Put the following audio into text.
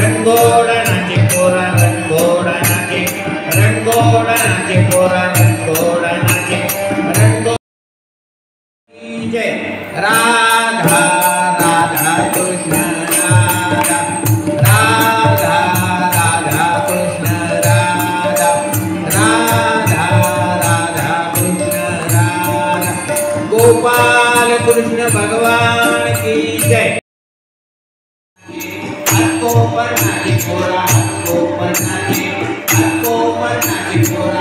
रंगोळा नाचे पोरा रंगोळा नाचे रंगोळा नाचे पोरा रंगोळा नाचे रंगोळा जय राधा राधा कृष्ण राधा राधा राधा कृष्ण राधा राधा राधा कृष्ण राधा गोपाल कृष्ण भगवान की जय। हक्को पर नाचे पोरा हक्को पर नाचे पोरा